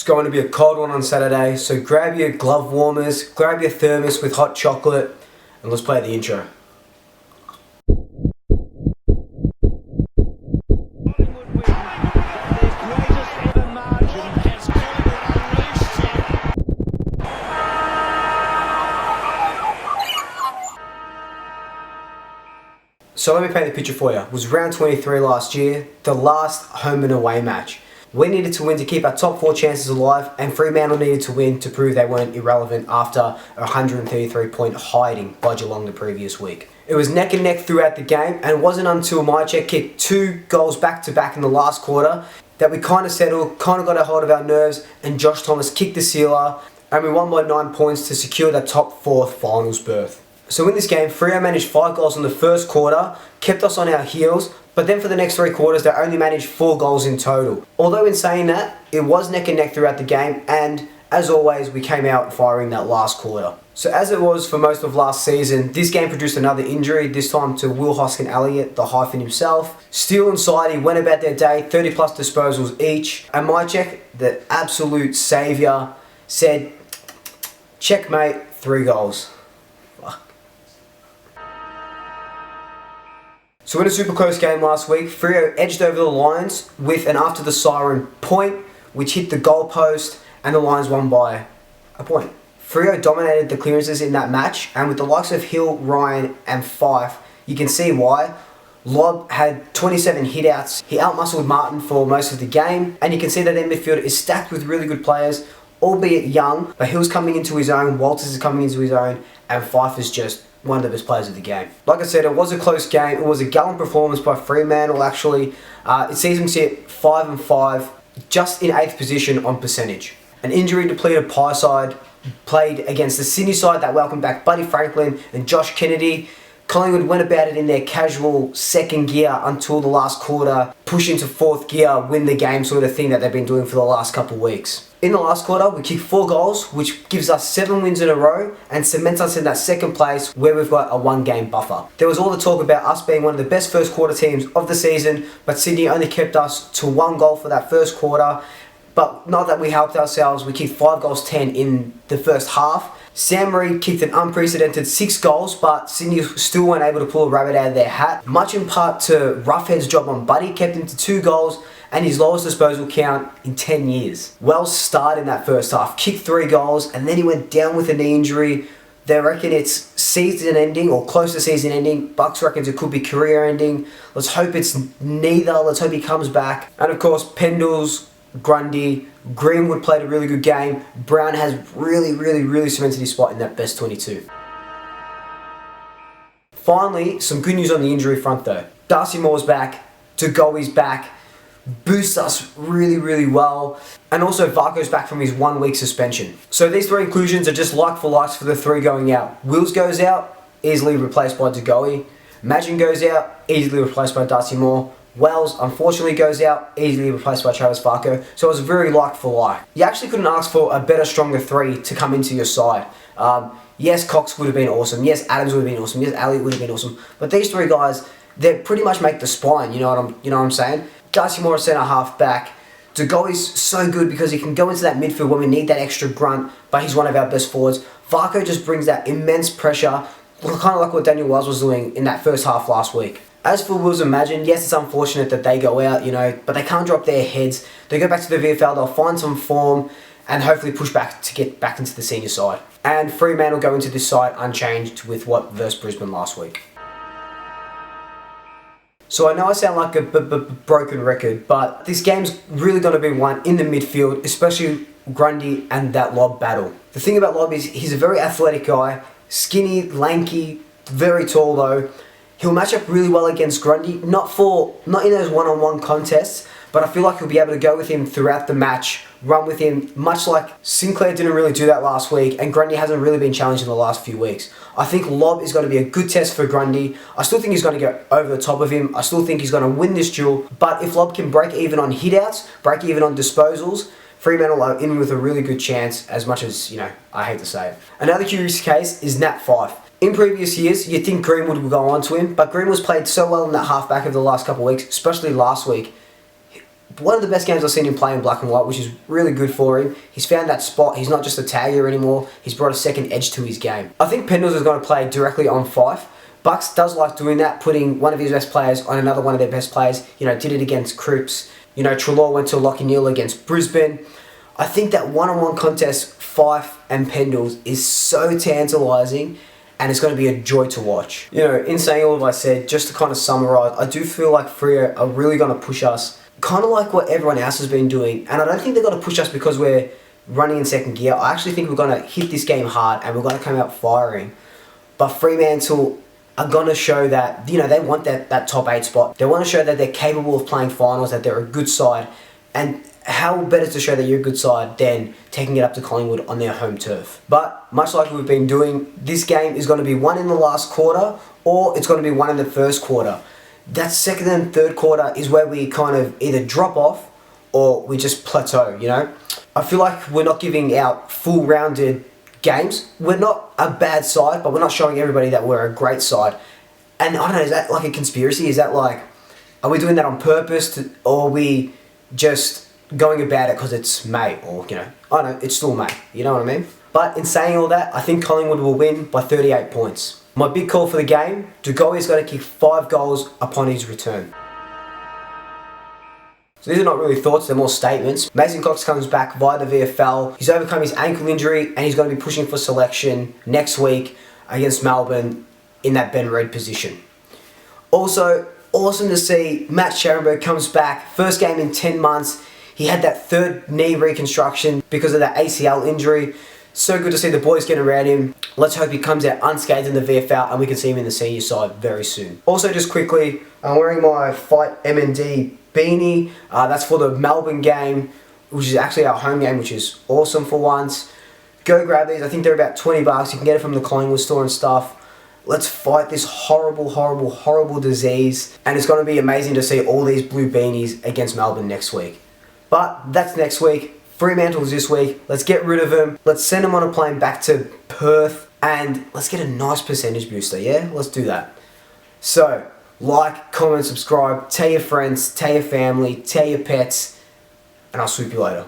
It's going to be a cold one on Saturday, so grab your glove warmers, grab your thermos with hot chocolate, and let's play the intro. Collingwood win their greatest ever margin as Collingwood unleashed. So let me paint the picture for you. It was round 23 last year, the last home and away match. We needed to win to keep our top 4 chances alive, and Fremantle needed to win to prove they weren't irrelevant after a 133-point hiding by Geelong the previous week. It was neck and neck throughout the game, and it wasn't until Maggies kicked 2 goals back-to-back in the last quarter that we kind of settled, kind of got a hold of our nerves, and Josh Thomas kicked the sealer, and we won by 9 points to secure that top 4th finals berth. So in this game, Freo managed 5 goals in the first quarter, kept us on our heels, but then for the next 3 quarters, they only managed 4 goals in total. Although in saying that, it was neck and neck throughout the game, and as always, we came out firing that last quarter. So as it was for most of last season, this game produced another injury, this time to Will Hoskin-Elliott, the hyphen himself. Steele and Sidey went about their day, 30 plus disposals each, and Maggies, the absolute saviour, said, checkmate, 3 goals. So in a super close game last week, Freo edged over the Lions with an after the siren point, which hit the goalpost, and the Lions won by a point. Freo dominated the clearances in that match, and with the likes of Hill, Ryan and Fife, you can see why. Lobb had 27 hitouts. He outmuscled Martin for most of the game, and you can see that their midfield is stacked with really good players, albeit young, but Hill's coming into his own, Walters is coming into his own, and Fife is just one of the best players of the game. Like I said, it was a close game. It was a gallant performance by Fremantle, actually. It sees them sit 5-5, just in 8th position on percentage. An injury-depleted Pie side played against the Sydney side that welcomed back Buddy Franklin and Josh Kennedy. Collingwood went about it in their casual second gear until the last quarter, push into 4th gear, win the game sort of thing that they've been doing for the last couple of weeks. In the last quarter, we kicked 4 goals, which gives us 7 wins in a row and cements us in that 2nd place where we've got a 1-game buffer. There was all the talk about us being one of the best first quarter teams of the season, but Sydney only kept us to 1 goal for that first quarter. But not that we helped ourselves, we kicked 5 goals 10 in the first half. Sam Reid kicked an unprecedented 6 goals, but Sydney still weren't able to pull a rabbit out of their hat. Much in part to Roughhead's job on Buddy, kept him to 2 goals and his lowest disposal count in 10 years. Wells started in that first half, kicked 3 goals, and then he went down with a knee injury. They reckon it's season ending or close to season ending. Bucks reckons it could be career ending. Let's hope it's neither. Let's hope he comes back. And of course, Pendles, Grundy, Greenwood played a really good game. Brown has really cemented his spot in that best 22. Finally, some good news on the injury front though. Darcy Moore's back, Tagowi's back, boosts us really well, and also Varco's back from his 1-week suspension. So these 3 inclusions are just like for likes for the 3 going out. Wills goes out, easily replaced by Tagowi. Maggies goes out, easily replaced by Darcy Moore. Wells, unfortunately, goes out, easily replaced by Travis Varco. So it was very like for like. You actually couldn't ask for a better, stronger 3 to come into your side. Yes, Cox would have been awesome. Yes, Adams would have been awesome. Yes, Elliott would have been awesome. But these 3 guys, they pretty much make the spine. You know what I'm saying? Darcy Moore, centre half back. Tagowi's so good because he can go into that midfield when we need that extra grunt, but he's one of our best forwards. Varco just brings that immense pressure, kind of like what Daniel Wells was doing in that first half last week. As for Wills and Maggies, yes, it's unfortunate that they go out, but they can't drop their heads. They go back to the VFL, they'll find some form and hopefully push back to get back into the senior side. And Fremantle go into this side unchanged with what versus Brisbane last week. So I know I sound like a broken record, but this game's really going to be won in the midfield, especially Grundy and that Lobb battle. The thing about Lobb is he's a very athletic guy, skinny, lanky, very tall though. He'll match up really well against Grundy, not in those one-on-one contests, but I feel like he'll be able to go with him throughout the match, run with him, much like Sinclair didn't really do that last week, and Grundy hasn't really been challenged in the last few weeks. I think Lobb is going to be a good test for Grundy. I still think he's going to go over the top of him. I still think he's going to win this duel, but if Lobb can break even on hitouts, break even on disposals, Fremantle are in with a really good chance, as much as, I hate to say it. Another curious case is Nat Fyfe. In previous years, you'd think Greenwood would go on to him, but Greenwood's played so well in that halfback of the last couple of weeks, especially last week. one of the best games I've seen him play in black and white, which is really good for him. He's found that spot. He's not just a tagger anymore. He's brought a second edge to his game. I think Pendles is going to play directly on Fife. Bucks does like doing that, putting one of his best players on another one of their best players. You know, did it against Cripps. You know, Treloar went to Lockie Neal against Brisbane. I think that one-on-one contest, Fife and Pendles, is so tantalising, and it's going to be a joy to watch. You know, in saying all of I said, just to kind of summarise, I do feel like Freo are really going to push us, kind of like what everyone else has been doing, and I don't think they're going to push us because we're running in second gear. I actually think we're going to hit this game hard, and we're going to come out firing. But Fremantle are going to show that, you know, they want that top 8 spot. They want to show that they're capable of playing finals, that they're a good side, and how better to show that you're a good side than taking it up to Collingwood on their home turf. But much like we've been doing, this game is going to be won in the last quarter, or it's going to be won in the first quarter. That second and third quarter is where we kind of either drop off or we just plateau, you know? I feel like we're not giving out full rounded games. We're not a bad side, but we're not showing everybody that we're a great side. And I don't know, is that like a conspiracy? Is that like, are we doing that on purpose, or are we just going about it because it's May, or, you know, I don't know, it's still May, you know what I mean? But in saying all that, I think Collingwood will win by 38 points. My big call for the game, Dugowie is going to kick 5 goals upon his return. So these are not really thoughts, they're more statements. Mason Cox comes back via the VFL. He's overcome his ankle injury and he's going to be pushing for selection next week against Melbourne in that Ben Reid position. Also, awesome to see Matt Scharenberg comes back. First game in 10 months. He had that third knee reconstruction because of that ACL injury. So good to see the boys get around him. Let's hope he comes out unscathed in the VFL and we can see him in the senior side very soon. Also, just quickly, I'm wearing my Fight MND beanie. That's for the Melbourne game, which is actually our home game, which is awesome for once. Go grab these. I think they're about 20 bucks. You can get it from the Collingwood store and stuff. Let's fight this horrible, horrible, horrible disease. And it's going to be amazing to see all these blue beanies against Melbourne next week. But that's next week. Fremantle's this week. Let's get rid of them. Let's send them on a plane back to Perth. And let's get a nice percentage booster, yeah? Let's do that. So, like, comment, subscribe, tell your friends, tell your family, tell your pets, and I'll swoop you later.